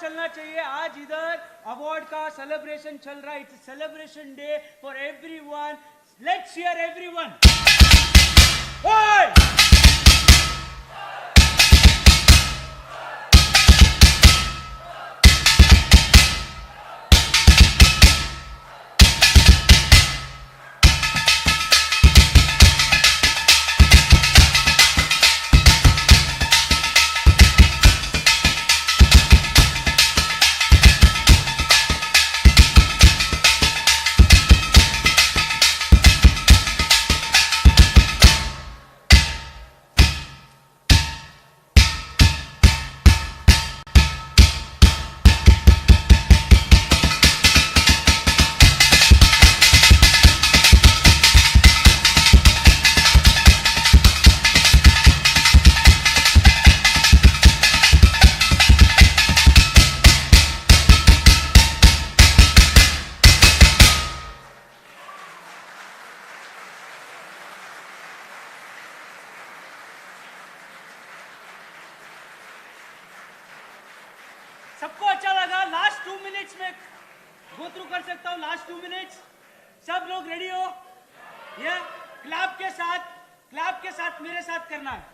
चलना चाहिए. आज इधर अवार्ड का सेलिब्रेशन चल रहा है. It's celebration day for everyone. Let's hear everyone. ओए सबको अच्छा लगा? लास्ट 2 मिनट्स में गो थ्रू कर सकता हूँ. Last 2 minutes. सब लोग रेडी हो? ये क्लैप के साथ मेरे साथ करना है.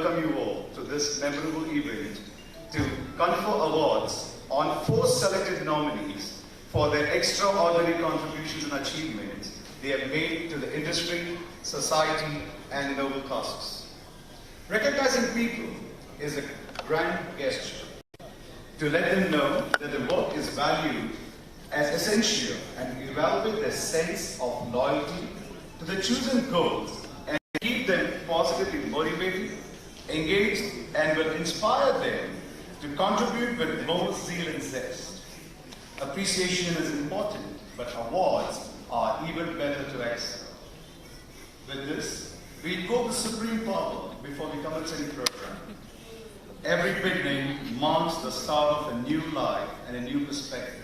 welcome you all to this memorable event to confer awards on 4 selected nominees for their extraordinary contributions and achievements they have made to the industry, society, and noble causes. Recognizing people is a grand gesture to let them know that the work is valued as essential and to evaluate their sense of loyalty to the chosen goals and keep them positively motivated, engaged, and will inspire them to contribute with more zeal and zest. Appreciation is important, but awards are even better to accept. With this, we invoke the supreme power before we commence any program. Every beginning marks the start of a new life and a new perspective.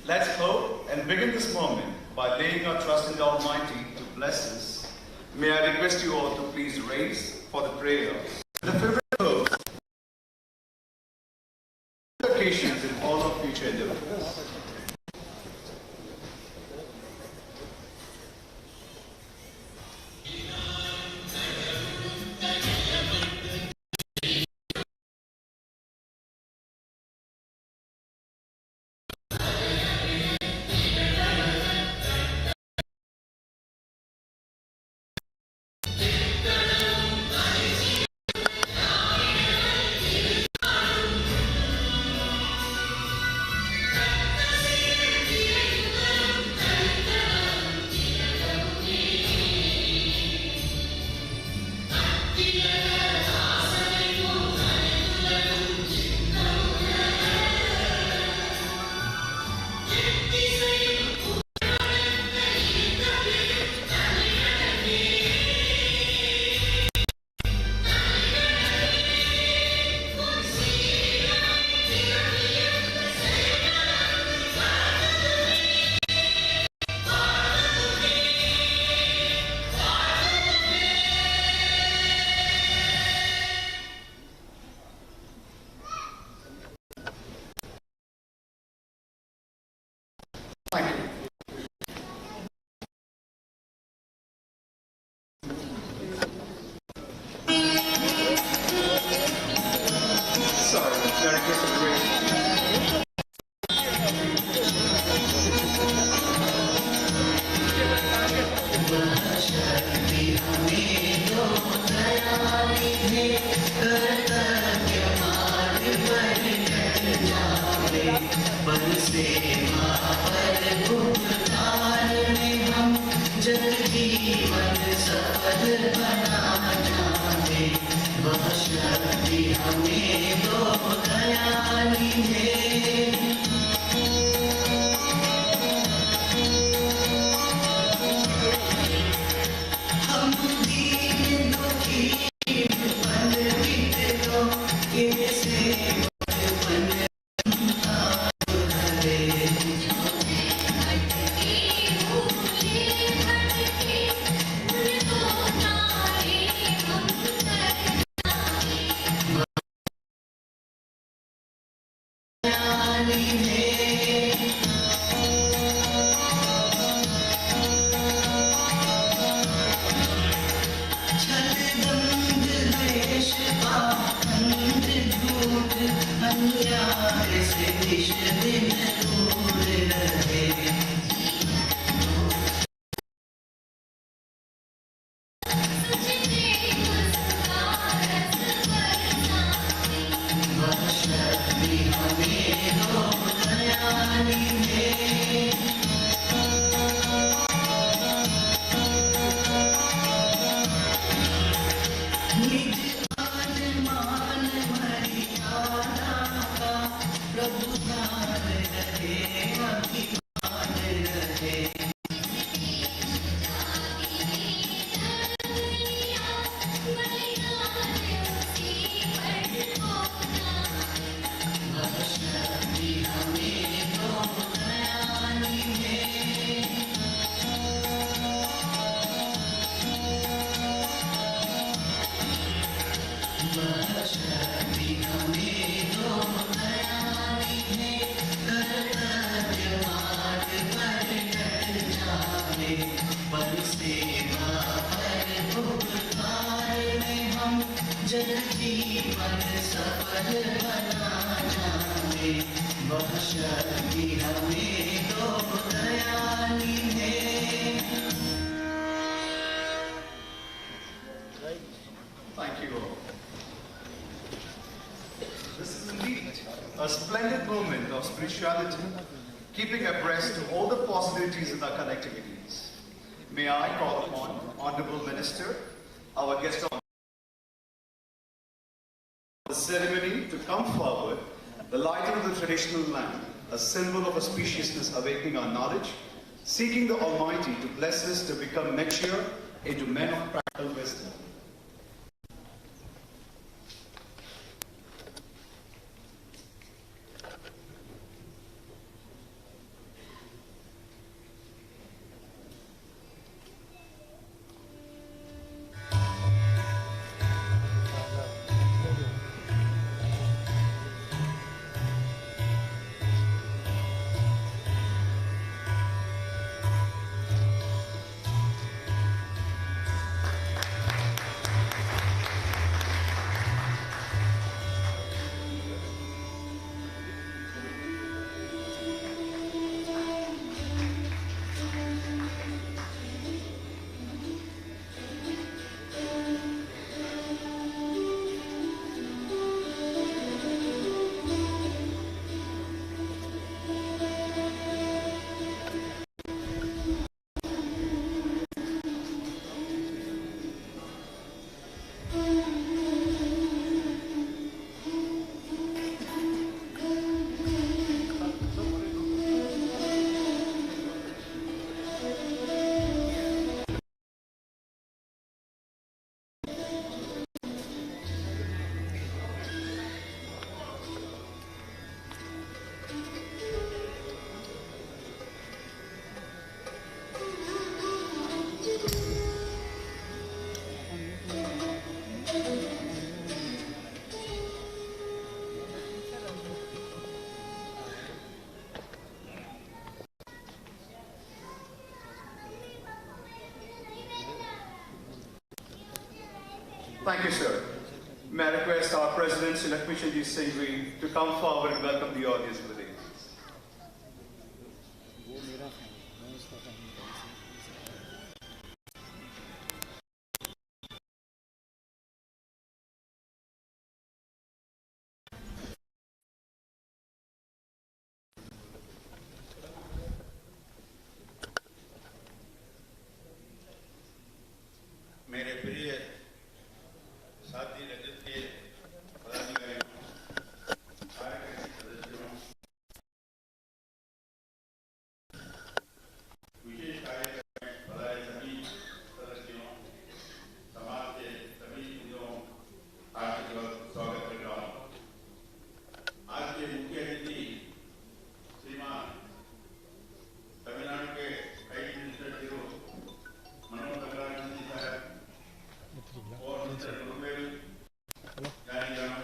Let's hope and begin this moment by laying our trust in the Almighty to bless us. May I request you all to please raise for the prayer the favorite hopes, occasions in all of future endeavors. Prabhu Thank you all. This is indeed a splendid moment of spirituality, keeping abreast to all the possibilities in our collectivities. May I call upon Honorable Minister, our guest of the ceremony, to come forward, the lighting of the traditional lamp, a symbol of auspiciousness awakening our knowledge, seeking the Almighty to bless us to become mature into men of practical wisdom. Thank you, sir. May I request our President, Sri Lakshmi Singh, to come forward and welcome the audience for the day. मेरे प्रिय साथी रजत के पदाधिकारियों, कार्यकारी सदस्यों, विशेष कार्यक्रम पधारे सभी सदस्यों, समाज के सभी लोगों हार्दिक स्वागत कर रहा हूँ। आज के मुख्य अतिथि श्रीमान तमिलनाडु के आईटी मिनिस्टर श्री मनोहर जी साहब और मिस्टर रुपेल जानी जाना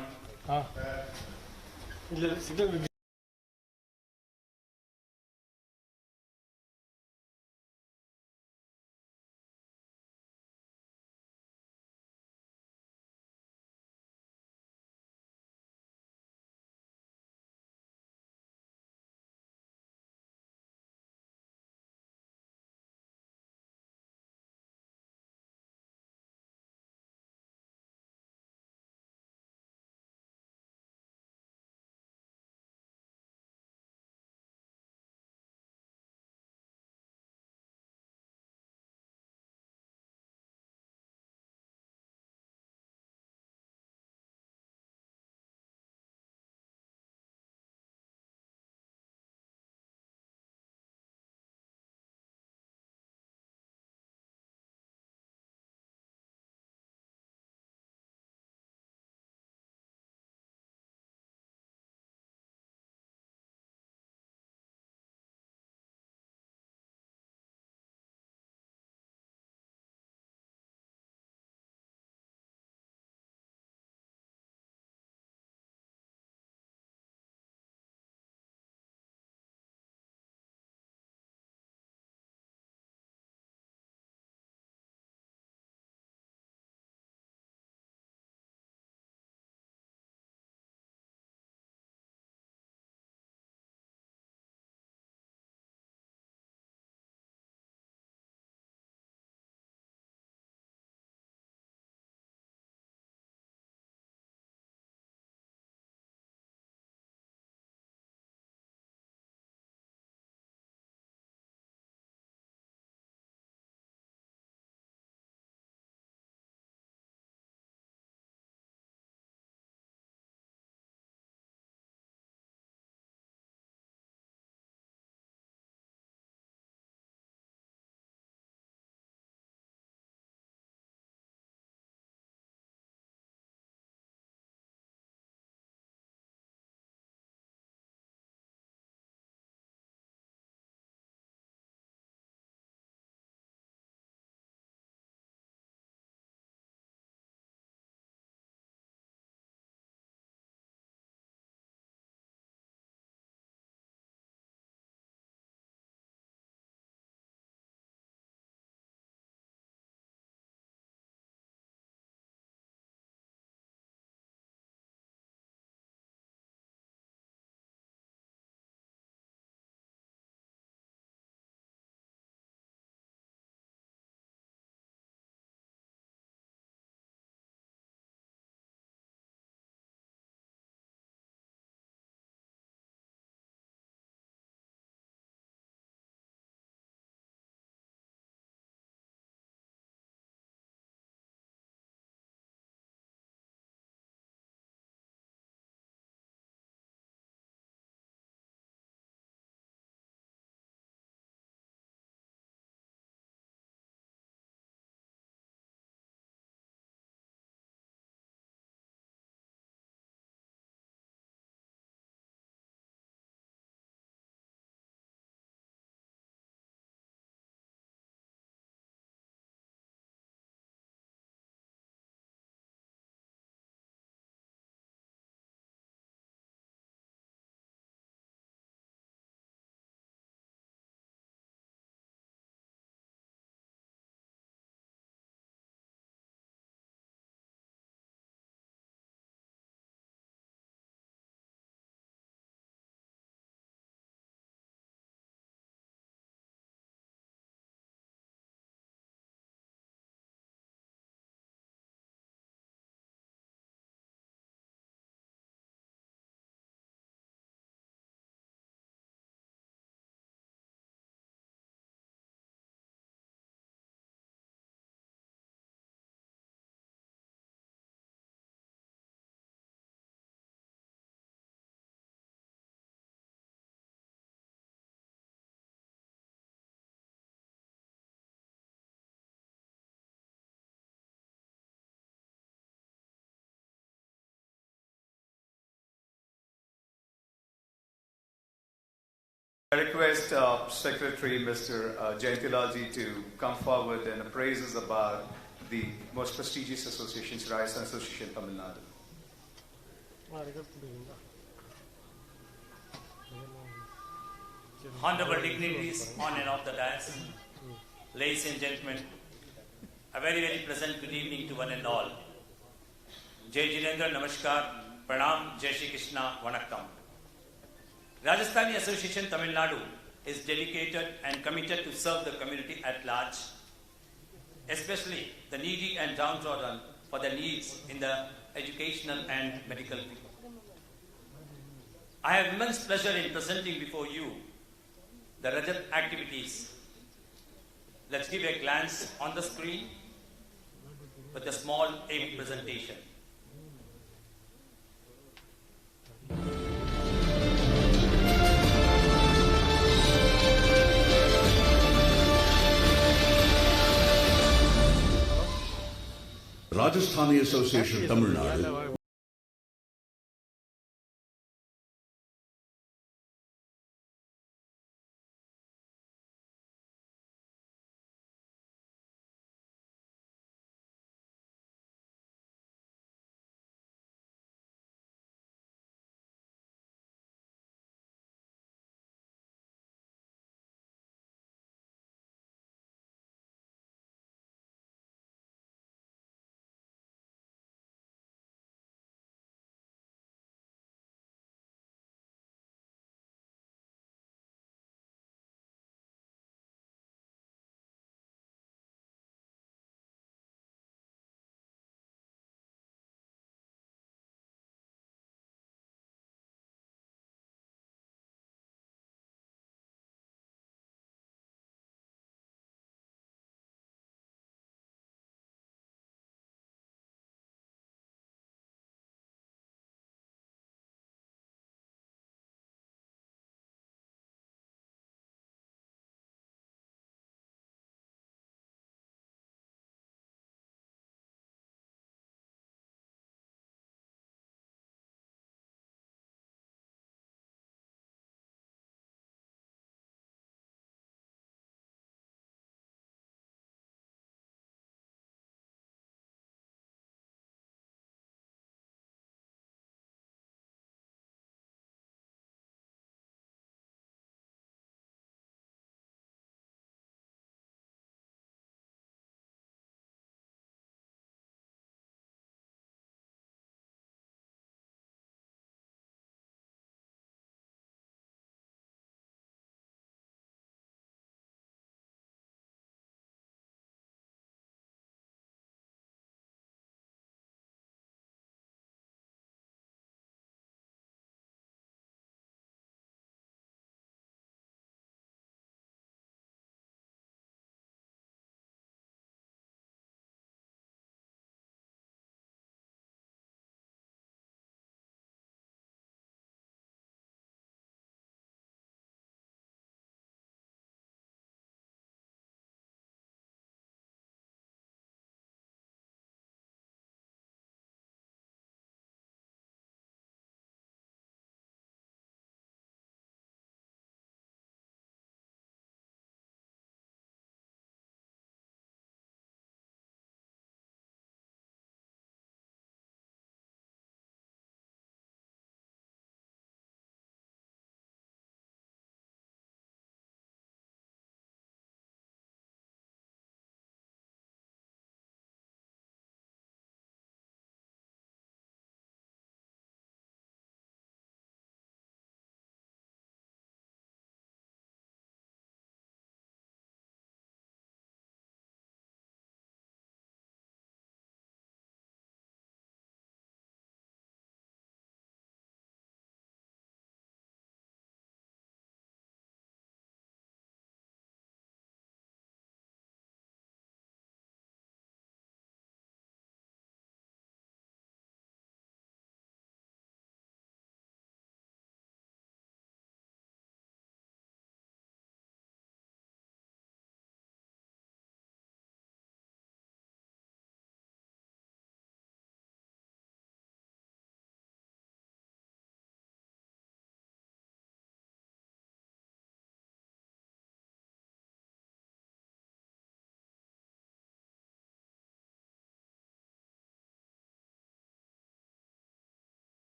I request Secretary Mr. Jayantilalji to come forward and appraise us about the most prestigious associations, Rajasthan Association Tamil Nadu. Honorable dignitaries on and off the dais, ladies and gentlemen, a very, very pleasant good evening to one and all. Jai Jinendra, Namaskar, Pranam, Jai Shri Krishna, Vanakkam. Rajasthani Association Tamil Nadu is dedicated and committed to serve the community at large, especially the needy and downtrodden for their needs in the educational and medical field. I have immense pleasure in presenting before you the Rajat activities. Let's give a glance on the screen with a small AV presentation. Rajasthani Association Tamil Nadu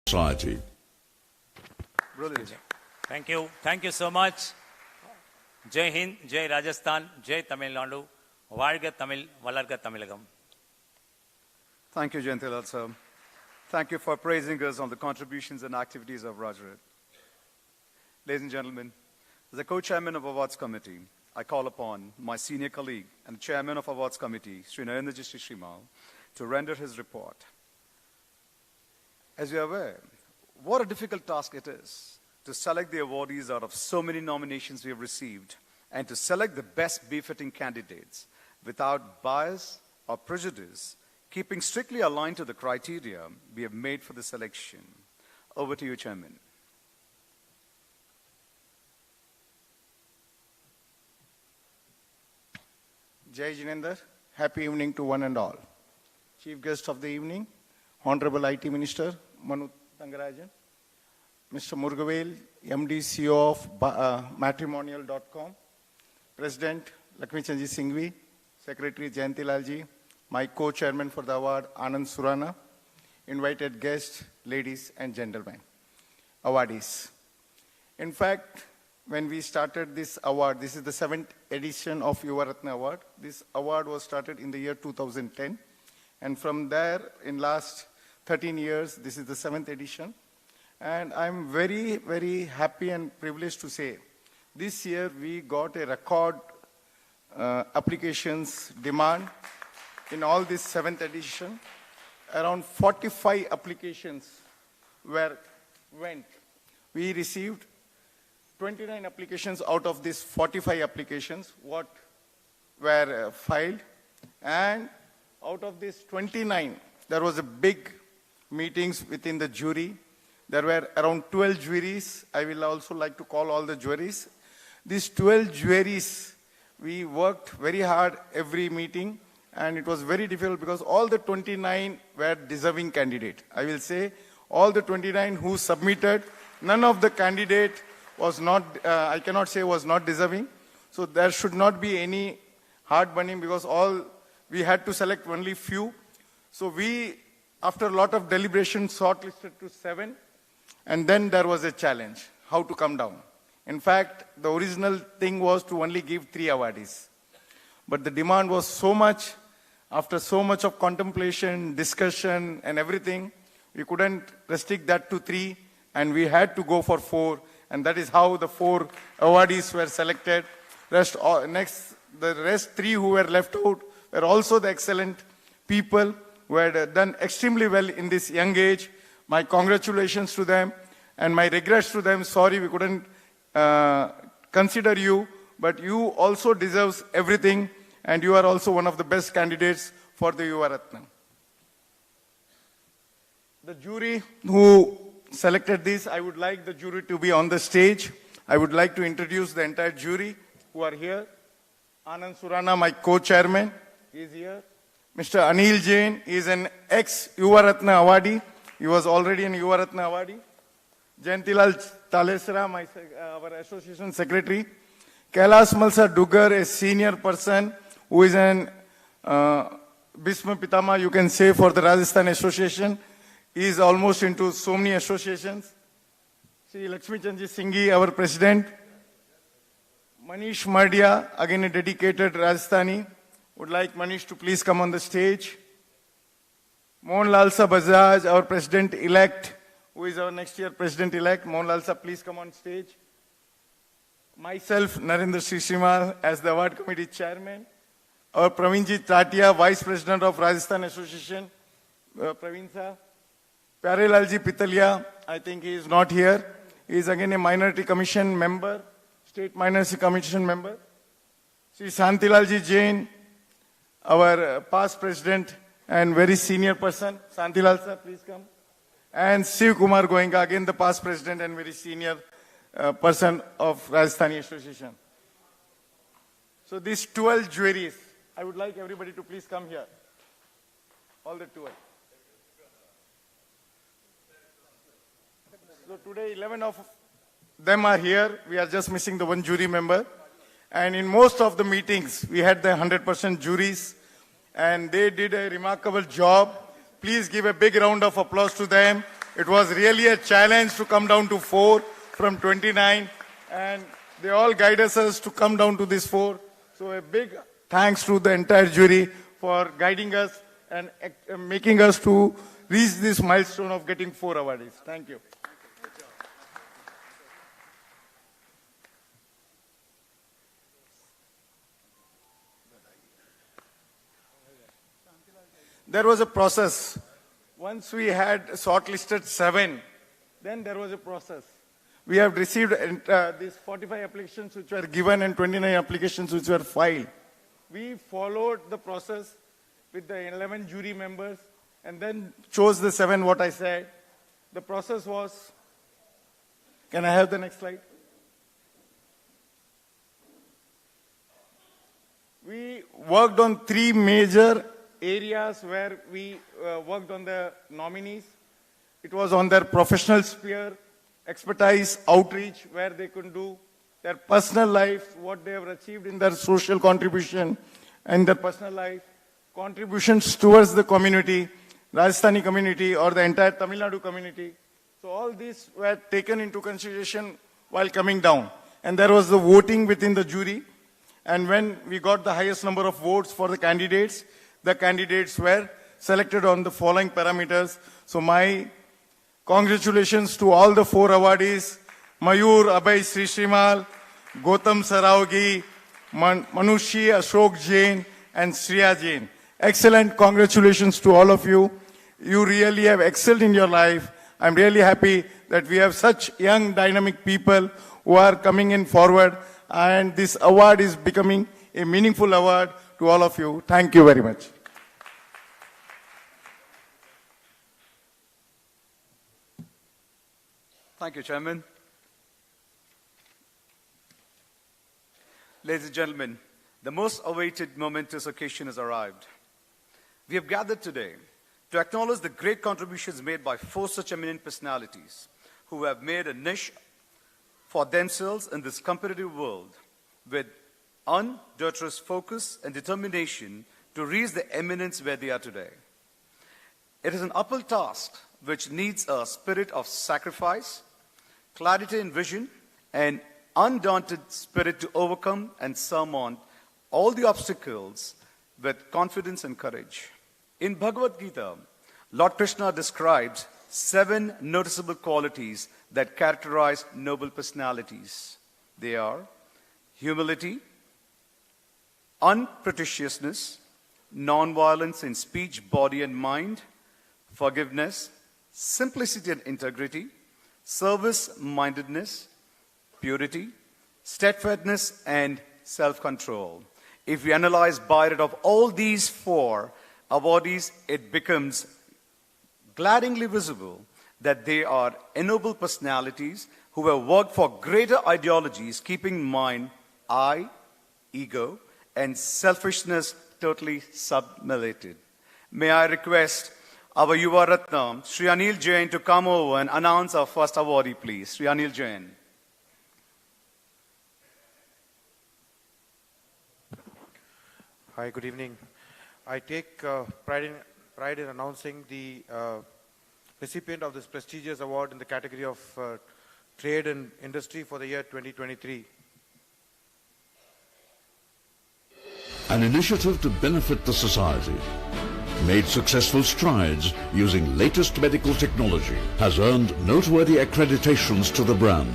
society. Brilliant. Thank you. Thank you so much. Jai Hind, Jai Rajasthan, Jai Tamil Nadu, Varga Tamil, Valarga Tamilagam. Thank you, Jayantilal sir. Thank you for praising us on the contributions and activities of Rajarat. Ladies and gentlemen, as the co-chairman of Awards Committee, I call upon my senior colleague and the chairman of Awards Committee, Sri Narendraji Srishimal, to render his report. As you are aware, what a difficult task it is to select the awardees out of so many nominations we have received and to select the best befitting candidates without bias or prejudice, keeping strictly aligned to the criteria we have made for the selection. Over to you, Chairman. Jai Jinendra, happy evening to one and all. Chief guest of the evening, Honorable IT Minister Manu Thangarajan, Mr. Murugavel, MD CEO of matrimonial.com, President Lakshmi Chandji Singhvi, Secretary Jayantilalji, my co-chairman for the award Anand Surana, invited guests, ladies and gentlemen, awardees. In fact, when we started this award, this is the 7th edition of Yuva Ratna Award. This award was started in the year 2010. And from there, in last 13 years, this is the 7th edition. And I'm very, very happy and privileged to say, this year we got a record applications demand in all this 7th edition. Around 45 applications went. We received 29 applications out of these 45 applications what were filed, and out of these 29 there was a big meetings within the jury. There were around 12 juries. I will also like to call all the juries. These 12 juries, we worked very hard every meeting, and it was very difficult because all the 29 were deserving candidates. I will say all the 29 who submitted, none of the candidate was not, I cannot say was not deserving. So there should not be any hard burning because we had to select only few. So we, after a lot of deliberation, shortlisted to 7. And then there was a challenge, how to come down. In fact, the original thing was to only give 3 awardees. But the demand was so much, after so much of contemplation, discussion and everything, we couldn't restrict that to 3 and we had to go for 4. And that is how the 4 awardees were selected. The rest 3 who were left out were also the excellent people who had done extremely well in this young age. My congratulations to them and my regrets to them. Sorry we couldn't consider you, but you also deserve everything and you are also one of the best candidates for the Yuva Ratna. The jury who selected this, I would like the jury to be on the stage. I would like to introduce the entire jury who are here. Anand Surana, my co-chairman, is here. Mr. Anil Jain is an ex-Yuva Ratna awardee. He was already an Yuva Ratna awardee. Jayantilal Talesra, our association secretary. Kailas Malsa Dugar, a senior person who is an Bhisma Pitama, you can say, for the Rajasthan Association. He is almost into so many associations. Sri Lakshmi Chandji Singhvi, our president. Manish Mardia, again a dedicated Rajasthani. Would like Manish to please come on the stage. Mohan Lalsa Bajaj, our president-elect, who is our next year president-elect. Mohan Lalsa, please come on stage. Myself, Narendra Srishimal, as the award committee chairman. Our Pravinji Tatia, vice president of Rajasthan Association. Praveen sir. Pyarelalji Pitalia, I think he is not here. He is again a minority commission member, state minority commission member. Sri Shantilalji Jain, our past president and very senior person. Shantilal sir, please come. And Shiv Kumar Goenka, again the past president and very senior person of Rajasthani Association. So these 12 juries, I would like everybody to please come here. All the 12. So today 11 of them are here. We are just missing the one jury member. And in most of the meetings, we had the 100% juries. And they did a remarkable job. Please give a big round of applause to them. It was really a challenge to come down to 4 from 29, and they all guided us to come down to this 4. So a big thanks to the entire jury for guiding us and making us to reach this milestone of getting 4 awardees. Thank you. There was a process. Once we had shortlisted 7, then there was a process. We have received these 45 applications which were given and 29 applications which were filed. We followed the process with the 11 jury members and then chose the 7 what I said. The process was, can I have the next slide? We worked on 3 major areas where we worked on the nominees. It was on their professional sphere, expertise, outreach, where they could do their personal life, what they have achieved in their social contribution and their personal life, contributions towards the community, Rajasthani community or the entire Tamil Nadu community. So all these were taken into consideration while coming down. And there was the voting within the jury. And when we got the highest number of votes for the candidates were selected on the following parameters. So my congratulations to all the 4 awardees, Mayur Abhay Srishimal, Gautam Saraugi, Manushi Ashok Jain, and Shriya Jain. Excellent congratulations to all of you. You really have excelled in your life. I'm really happy that we have such young, dynamic people who are coming in forward, and this award is becoming a meaningful award to all of you. Thank you very much. Thank you, Chairman. Ladies and gentlemen, the most awaited momentous occasion has arrived. We have gathered today to acknowledge the great contributions made by 4 such eminent personalities who have made a niche for themselves in this competitive world with undeterred focus and determination to reach the eminence where they are today. It is an uphill task which needs a spirit of sacrifice, clarity in vision, and undaunted spirit to overcome and surmount all the obstacles with confidence and courage. In Bhagavad Gita, Lord Krishna describes 7 noticeable qualities that characterize noble personalities. They are humility, unpretentiousness, non-violence in speech, body, and mind, forgiveness, simplicity and integrity, service-mindedness, purity, steadfastness, and self-control. If we analyze by rate of all these 4 awardees, it becomes glaringly visible that they are ennobled personalities who have worked for greater ideologies, keeping in mind I, ego, and selfishness totally submillated. May I request our Yuva Ratna, Sri Anil Jain, to come over and announce our first awardee, please. Sri Anil Jain. Hi, good evening. I take pride in announcing the recipient of this prestigious award in the category of Trade and Industry for the year 2023. An initiative to benefit the society, made successful strides using latest medical technology, has earned noteworthy accreditations to the brand,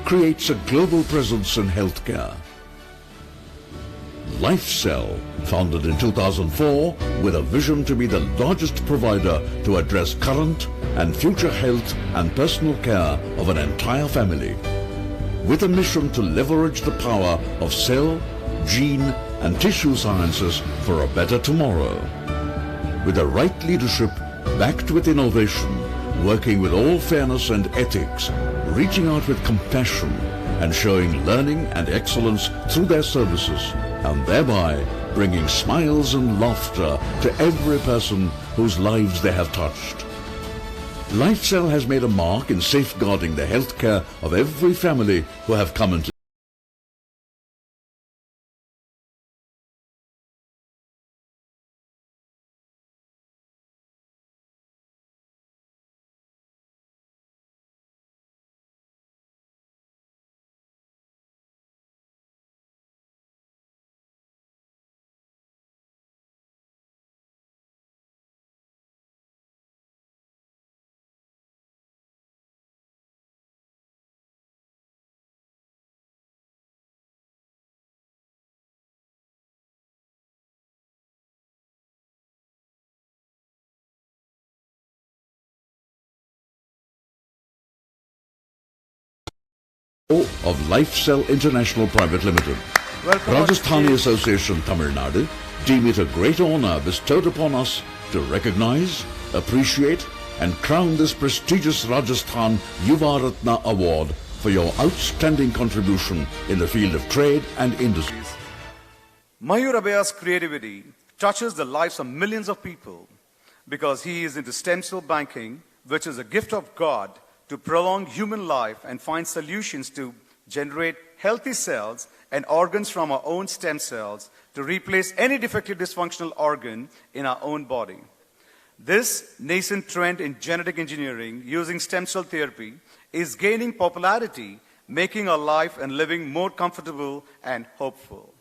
creates a global presence in healthcare. LifeCell, founded in 2004 with a vision to be the largest provider to address current and future health and personal care of an entire family, with a mission to leverage the power of cell, gene, and tissue sciences for a better tomorrow. With the right leadership, backed with innovation, working with all fairness and ethics, reaching out with compassion, and showing learning and excellence through their services, and thereby bringing smiles and laughter to every person whose lives they have touched. LifeCell has made a mark in safeguarding the healthcare of every family who have come into of Lifecell International Private Limited. Welcome on Rajasthani stage. Association Tamil Nadu deem it a great honor bestowed upon us to recognize, appreciate and crown this prestigious Rajasthan Yuva Ratna Award for your outstanding contribution in the field of trade and industry. Mayur Abhaya's creativity touches the lives of millions of people because he is into stem cell banking, which is a gift of God to prolong human life and find solutions to generate healthy cells and organs from our own stem cells to replace any defective dysfunctional organ in our own body. This nascent trend in genetic engineering using stem cell therapy is gaining popularity, making our life and living more comfortable and hopeful.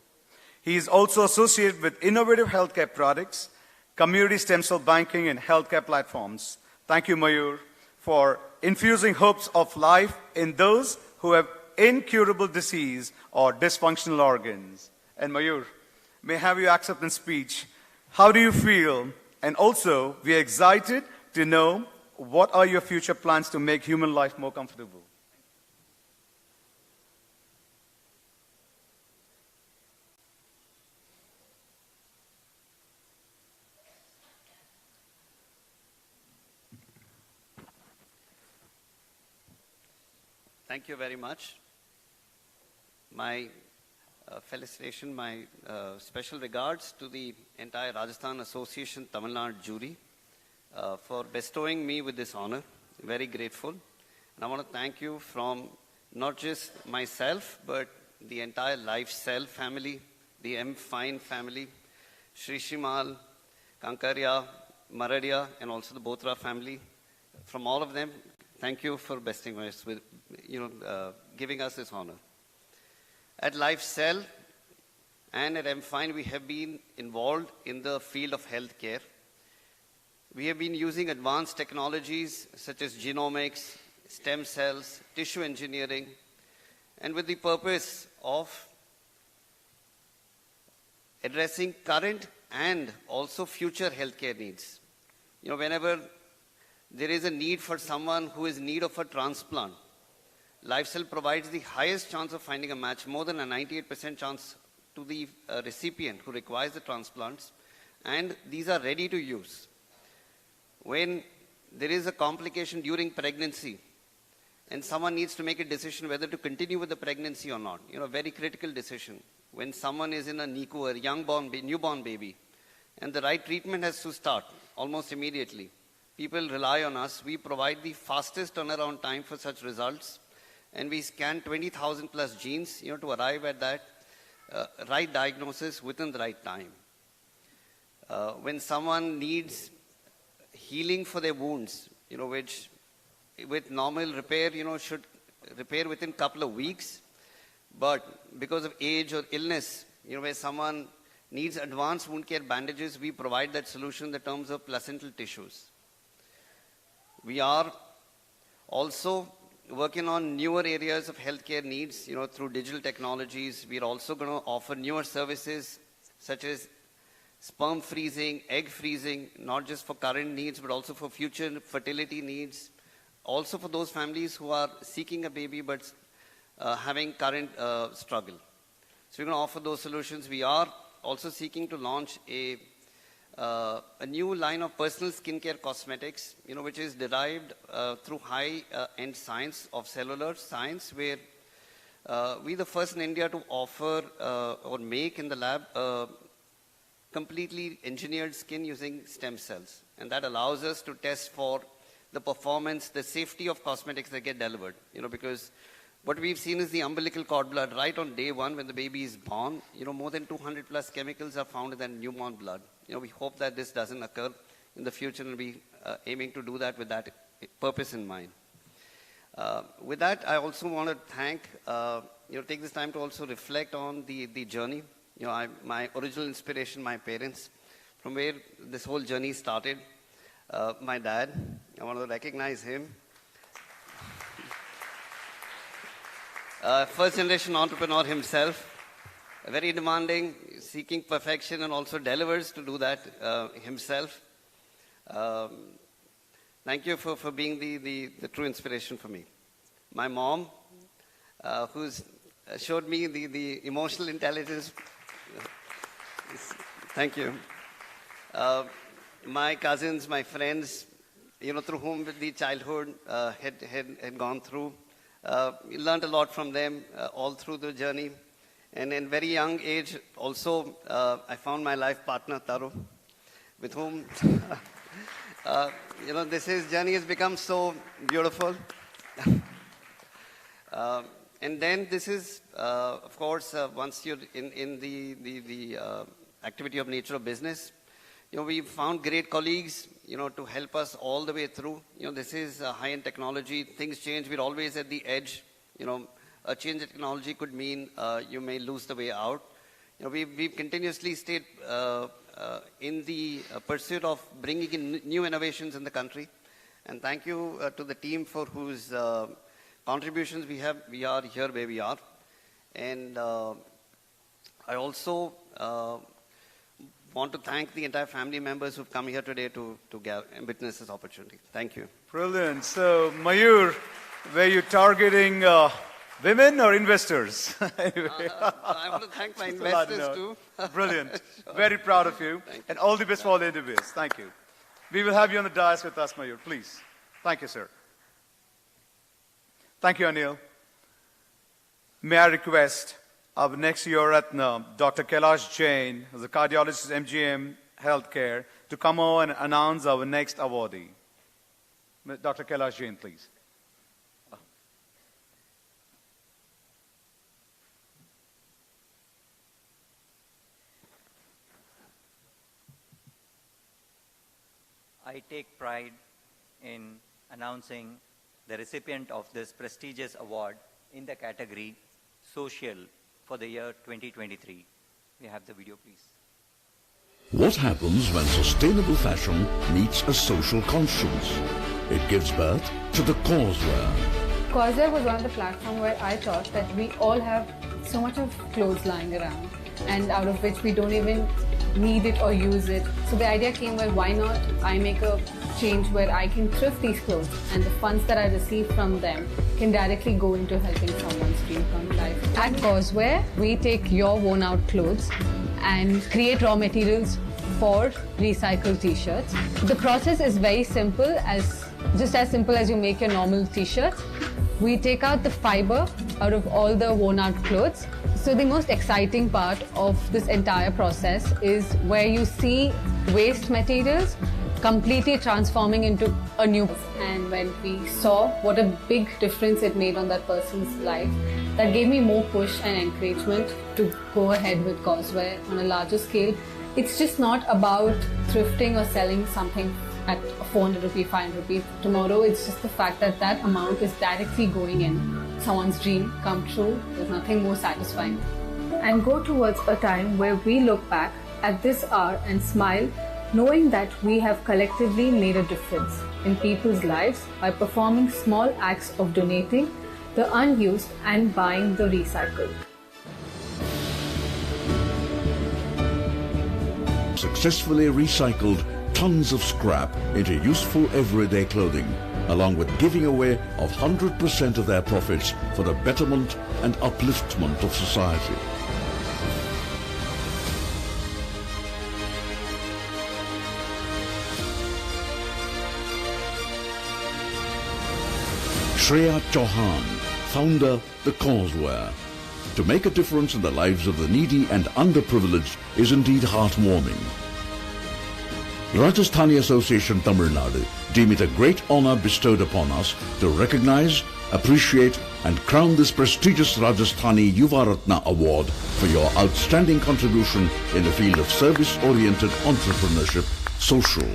He is also associated with innovative healthcare products, community stem cell banking and healthcare platforms. Thank you, Mayur, for infusing hopes of life in those who have incurable disease or dysfunctional organs. And Mayur, may I have your acceptance speech. How do you feel? And also, we are excited to know what are your future plans to make human life more comfortable. Thank you very much. My felicitation, my special regards to the entire Rajasthan Association Tamil Nadu jury for bestowing me with this honor. Very grateful. And I want to thank you from not just myself, but the entire Lifecell family, the M. Fine family, Shri Shimal, Kankarya, Maradia, and also the Botra family. From all of them, thank you for besting us with, giving us this honor. At Lifecell and at M-Fine, we have been involved in the field of healthcare. We have been using advanced technologies such as genomics, stem cells, tissue engineering, and with the purpose of addressing current and also future healthcare needs. Whenever there is a need for someone who is in need of a transplant, Lifecell provides the highest chance of finding a match, more than a 98% chance to the recipient who requires the transplants, and these are ready to use. When there is a complication during pregnancy and someone needs to make a decision whether to continue with the pregnancy or not, a very critical decision. When someone is in a NICU, a newborn baby, and the right treatment has to start almost immediately, people rely on us. We provide the fastest turnaround time for such results, and we scan 20,000 plus genes, to arrive at that right diagnosis within the right time. When someone needs healing for their wounds, which with normal repair, should repair within a couple of weeks, but because of age or illness, where someone needs advanced wound care bandages, we provide that solution in the terms of placental tissues. We are also working on newer areas of healthcare needs, through digital technologies. We're also going to offer newer services such as sperm freezing, egg freezing, not just for current needs, but also for future fertility needs. Also for those families who are seeking a baby but having current struggle. So we're going to offer those solutions. We are also seeking to launch a new line of personal skincare cosmetics, which is derived through high-end science of cellular science, where we're the first in India to offer or make in the lab completely engineered skin using stem cells. And that allows us to test for the performance, the safety of cosmetics that get delivered. Because what we've seen is the umbilical cord blood right on day one when the baby is born. More than 200 plus chemicals are found in that newborn blood. We hope that this doesn't occur in the future, and we'll be aiming to do that with that purpose in mind. With that, I also want to take this time to also reflect on the journey. My original inspiration, my parents, from where this whole journey started. My dad, I want to recognize him. First generation entrepreneur himself, very demanding, seeking perfection, and also delivers to do that himself. Thank you for being the true inspiration for me. My mom, who's showed me the emotional intelligence. Thank you. My cousins, my friends, through whom the childhood had gone through. Learned a lot from them all through the journey. And in very young age, also, I found my life partner, Taru, with whom, this journey has become so beautiful. And then this is, of course, once you're in the activity of nature of business, we found great colleagues, to help us all the way through. This is high-end technology. Things change. We're always at the edge. A change in technology could mean you may lose the way out. We've continuously stayed in the pursuit of bringing in new innovations in the country. And thank you to the team for whose contributions we are here where we are. And I also want to thank the entire family members who've come here today to witness this opportunity. Thank you. Brilliant. So, Mayur, were you targeting women or investors? I want to thank my investors too. Brilliant. Sure. Very proud of you. And all the best for all the interviews. Thank you. We will have you on the dais with us, Mayur, please. Thank you, sir. Thank you, Anil. May I request our next Yoratna, Dr. Kailash Jain, who's a cardiologist at MGM Healthcare, to come over and announce our next awardee. Dr. Kailash Jain, please. I take pride in announcing the recipient of this prestigious award in the category Social for the year 2023. We have the video, please. What happens when sustainable fashion meets a social conscience? It gives birth to the Causeware. Causeware was one of the platforms where I thought that we all have so much of clothes lying around, and out of which we don't even need it or use it. So the idea came, well, why not I make a change where I can thrift these clothes, and the funds that I receive from them can directly go into helping someone's dream come life. At Causeware, we take your worn out clothes and create raw materials for recycled t-shirts. The process is very simple, just as simple as you make your normal t-shirt. We take out the fiber out of all the worn out clothes. So the most exciting part of this entire process is where you see waste materials completely transforming into a new. And when we saw what a big difference it made on that person's life, that gave me more push and encouragement to go ahead with Causeware on a larger scale. It's just not about thrifting or selling something at 400 rupees, 500 rupees tomorrow. It's just the fact that that amount is directly going in someone's dream come true. There's nothing more satisfying. And go towards a time where we look back at this hour and smile, knowing that we have collectively made a difference in people's lives by performing small acts of donating the unused and buying the recycled. Successfully recycled tons of scrap into useful everyday clothing, along with giving away of 100% of their profits for the betterment and upliftment of society. Shreya Chauhan, founder, The Causeware. To make a difference in the lives of the needy and underprivileged is indeed heartwarming. Rajasthani Association Tamil Nadu deem it a great honor bestowed upon us to recognize, appreciate and crown this prestigious Rajasthani Yuva Ratna Award for your outstanding contribution in the field of service-oriented entrepreneurship, social.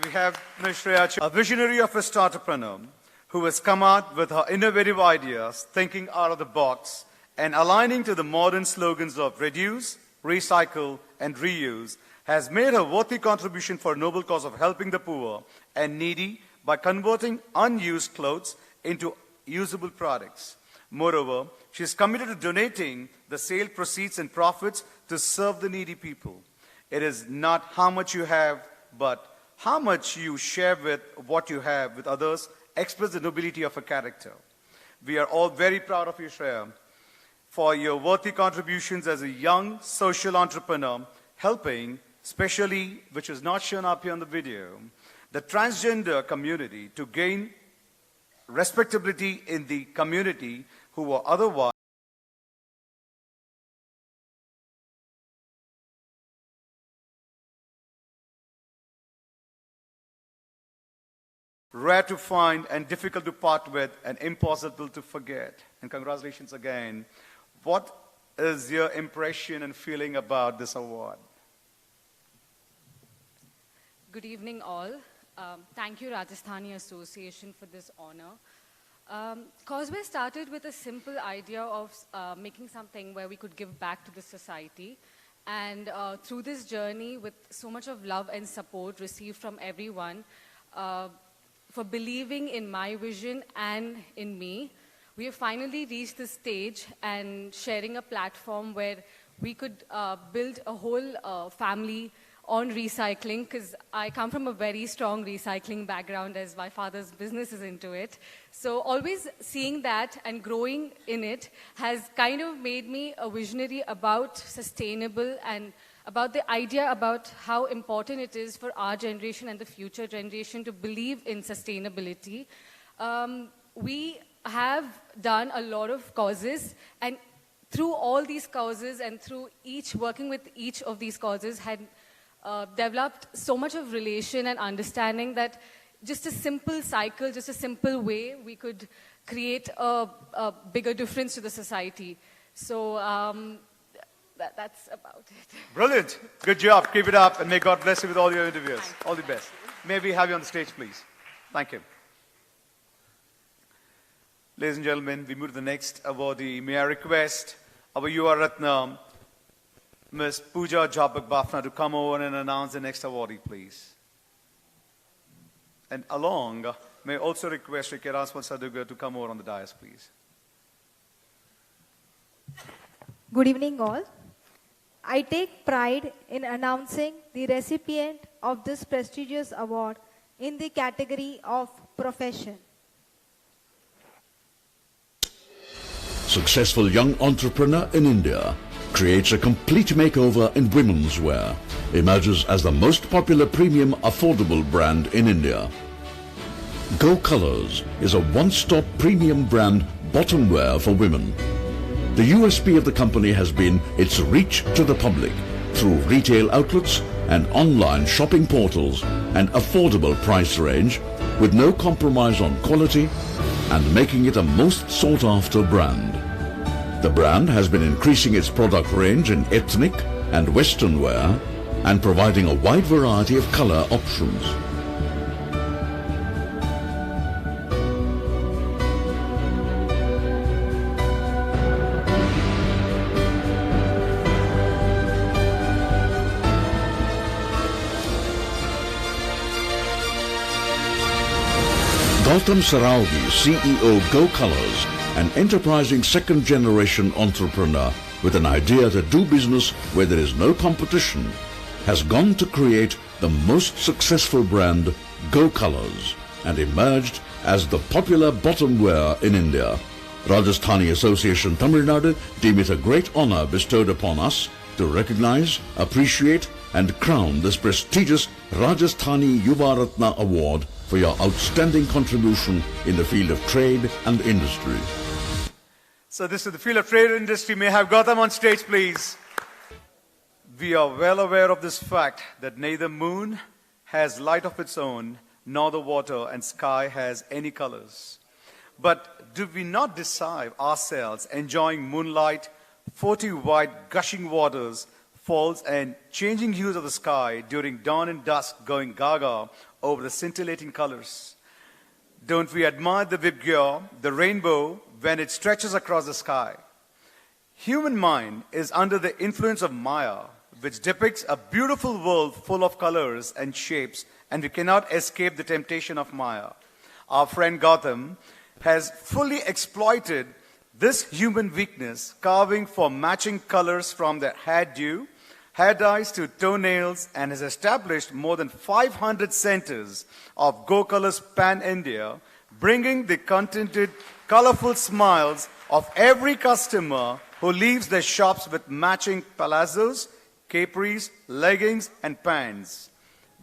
We have Ms. Shreya, a visionary of a startuppreneur who has come out with her innovative ideas, thinking out of the box and aligning to the modern slogans of reduce, recycle and reuse, has made a worthy contribution for a noble cause of helping the poor and needy by converting unused clothes into usable products. Moreover, she is committed to donating the sale proceeds and profits to serve the needy people. It is not how much you have, but how much you share with what you have with others express the nobility of a character. We are all very proud of you, Shreya, for your worthy contributions as a young social entrepreneur, helping, especially, which is not shown up here on the video, the transgender community to gain respectability in the community who were otherwise rare to find and difficult to part with and impossible to forget. And congratulations again. What is your impression and feeling about this award? Good evening all. Thank you Rajasthani Association for this honor. Causeway started with a simple idea of making something where we could give back to the society. And through this journey, with so much of love and support received from everyone, for believing in my vision and in me, we have finally reached this stage and sharing a platform where we could build a whole family on recycling, because I come from a very strong recycling background as my father's business is into it. So always seeing that and growing in it has kind of made me a visionary about sustainable and about the idea about how important it is for our generation and the future generation to believe in sustainability. We have done a lot of causes, and through all these causes and through working with each of these causes had developed so much of relation and understanding that just a simple cycle, just a simple way, we could create a bigger difference to the society. So that's about it. Brilliant. Good job. Keep it up, and may God bless you with all your interviews. All the best. May we have you on the stage, please? Thank you. Ladies and gentlemen, we move to the next awardee. May I request our Yuva Ratna, Ms. Pooja Jabak Bafna, to come over and announce the next awardee, please. And along, may I also request Raswan Saduga to come over on the dais, please. Good evening, all. I take pride in announcing the recipient of this prestigious award in the category of profession. Successful young entrepreneur in India creates a complete makeover in women's wear, emerges as the most popular premium affordable brand in India. Go Colors is a one-stop premium brand bottom wear for women. The USP of the company has been its reach to the public through retail outlets and online shopping portals and affordable price range with no compromise on quality and making it a most sought-after brand. The brand has been increasing its product range in ethnic and Western wear and providing a wide variety of color options. Gautam Saraogi, CEO Go Colors, an enterprising second-generation entrepreneur with an idea to do business where there is no competition, has gone to create the most successful brand, Go Colors, and emerged as the popular bottom wear in India. Rajasthani Association Tamil Nadu deem it a great honor bestowed upon us to recognize, appreciate and crown this prestigious Rajasthani Yuva Ratna Award for your outstanding contribution in the field of trade and industry. So this is the field of trade and industry. May I have Gautam on stage, please? We are well aware of this fact that neither moon has light of its own, nor the water and sky has any colors. But do we not deceive ourselves enjoying moonlight, 40 white gushing waters, falls and changing hues of the sky during dawn and dusk going gaga over the scintillating colors? Don't we admire the Vibgyor, the rainbow, when it stretches across the sky? Human mind is under the influence of Maya, which depicts a beautiful world full of colors and shapes, and we cannot escape the temptation of Maya. Our friend Gautam has fully exploited this human weakness, carving for matching colors from their hairdo, hair dyes to toenails, and has established more than 500 centers of Go Colors pan-India bringing the contented, colorful smiles of every customer who leaves their shops with matching palazzos, capris, leggings, and pants.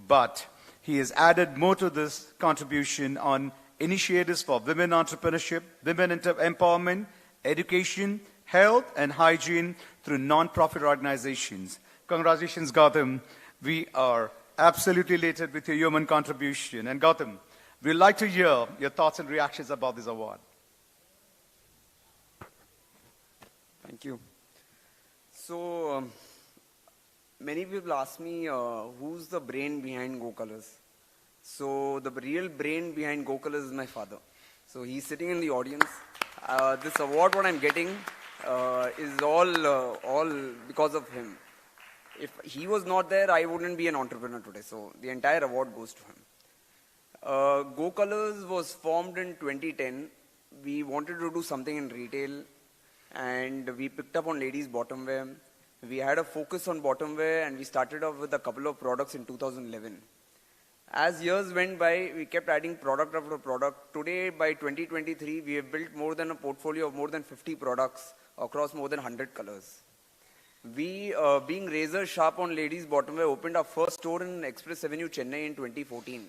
But he has added more to this contribution on initiatives for women entrepreneurship, women empowerment, education, health, and hygiene through non-profit organizations. Congratulations, Gautam. We are absolutely elated with your human contribution. And Gautam, we'd like to hear your thoughts and reactions about this award. Thank you. So, many people ask me, who's the brain behind Go Colors? So, the real brain behind Go Colors is my father. So, he's sitting in the audience. This award, what I'm getting, is all because of him. If he was not there, I wouldn't be an entrepreneur today. So, the entire award goes to him. Go Colors was formed in 2010. We wanted to do something in retail, and we picked up on ladies' bottom wear. We had a focus on bottom wear, and we started off with a couple of products in 2011. As years went by, we kept adding product after product. Today, by 2023, we have built more than a portfolio of more than 50 products across more than 100 colors. We, being razor sharp on ladies' bottom wear, opened our first store in Express Avenue, Chennai in 2014.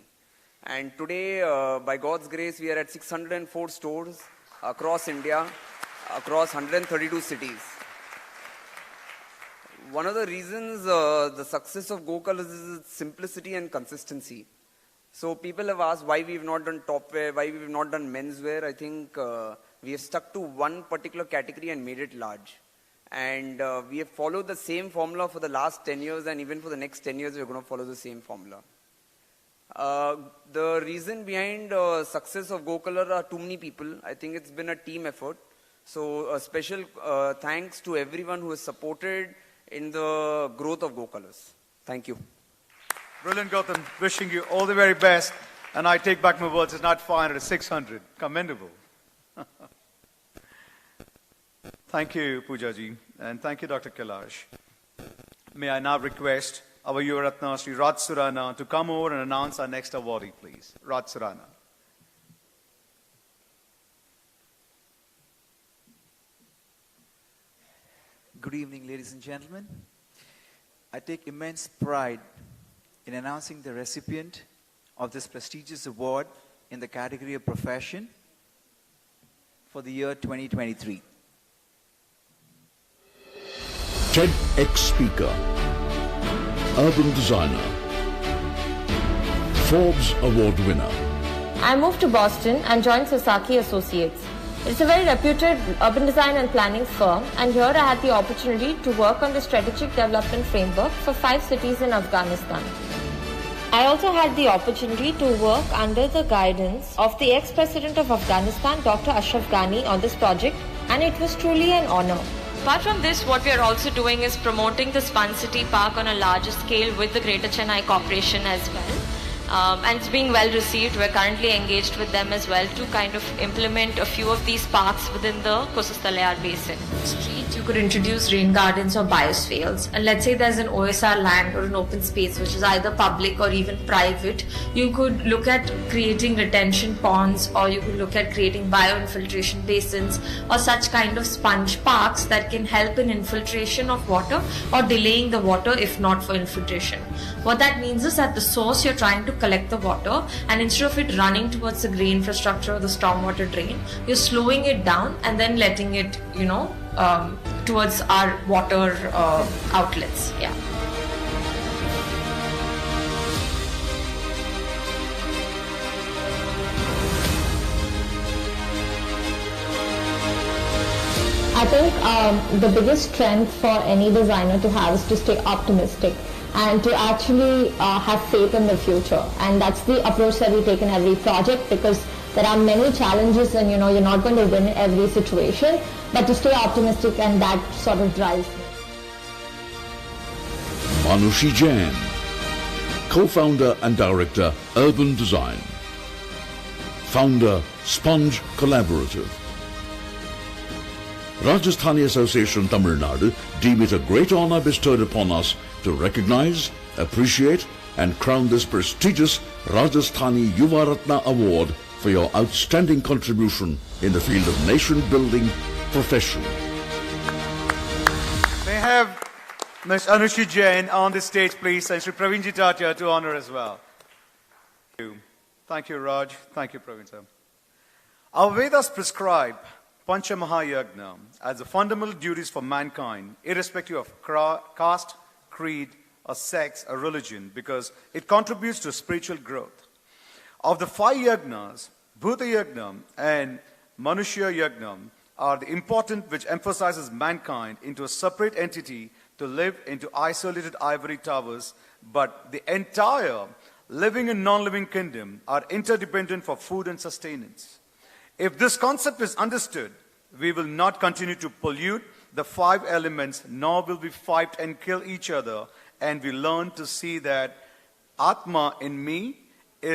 And today, by God's grace, we are at 604 stores across India, across 132 cities. One of the reasons the success of Go Colors is its simplicity and consistency. So people have asked why we've not done top wear, why we've not done menswear. I think we have stuck to one particular category and made it large. And we have followed the same formula for the last 10 years, and even for the next 10 years, we're going to follow the same formula. The reason behind success of Go Color are too many people. I think it's been a team effort. So a special thanks to everyone who has supported in the growth of Go Colors. Thank you. Brilliant, Gautam. Wishing you all the very best. And I take back my words. It's not 500, it's 600. Commendable. Thank you, Poojaji. And thank you, Dr. Kailash. May I now request our Yuva Ratna, Sri Raj Surana, to come over and announce our next awardee, please. Raj Surana. Good evening, ladies and gentlemen. I take immense pride in announcing the recipient of this prestigious award in the category of profession for the year 2023. TEDx speaker, urban designer, Forbes award winner. I moved to Boston and joined Sasaki Associates. It's a very reputed urban design and planning firm, and here I had the opportunity to work on the strategic development framework for 5 cities in Afghanistan. I also had the opportunity to work under the guidance of the ex-president of Afghanistan, Dr. Ashraf Ghani, on this project, and it was truly an honor. Apart from this, what we are also doing is promoting the Spun City Park on a larger scale with the Greater Chennai Corporation as well. And it's being well received. We're currently engaged with them as well to kind of implement a few of these parks within the Kosastalayar Basin. Street, you could introduce rain gardens or biospheres. And let's say there's an OSR land or an open space which is either public or even private. You could look at creating retention ponds, or you could look at creating bioinfiltration basins or such kind of sponge parks that can help in infiltration of water or delaying the water if not for infiltration. What that means is at the source you're trying to collect the water, and instead of it running towards the grey infrastructure or the stormwater drain, you're slowing it down and then letting it, towards our water outlets. Yeah. I think the biggest strength for any designer to have is to stay optimistic and to actually have faith in the future. And that's the approach that we take in every project, because there are many challenges and you're not going to win every situation, but to stay optimistic, and that sort of drives me. Manushi Jain, co-founder and director, Urban Design. Founder, Sponge Collaborative. Rajasthani Association Tamil Nadu deem it a great honor bestowed upon us to recognize, appreciate and crown this prestigious Rajasthani Yuva Ratna Award for your outstanding contribution in the field of nation-building profession. May I have Ms. Anushi Jain on the stage, please, and Sri Pravinji Tatia to honor as well. Thank you, Raj. Thank you, Pravin sir. Our Vedas prescribe Pancha Mahayagna as the fundamental duties for mankind, irrespective of caste, creed, or sex, or religion, because it contributes to spiritual growth. Of the 5 yagnas, Bhuta Yagna and Manushya Yagna are the important which emphasizes mankind into a separate entity to live into isolated ivory towers, but the entire living and non-living kingdom are interdependent for food and sustenance. If this concept is understood, we will not continue to pollute the 5 elements, nor will we fight and kill each other, and we learn to see that Atma in me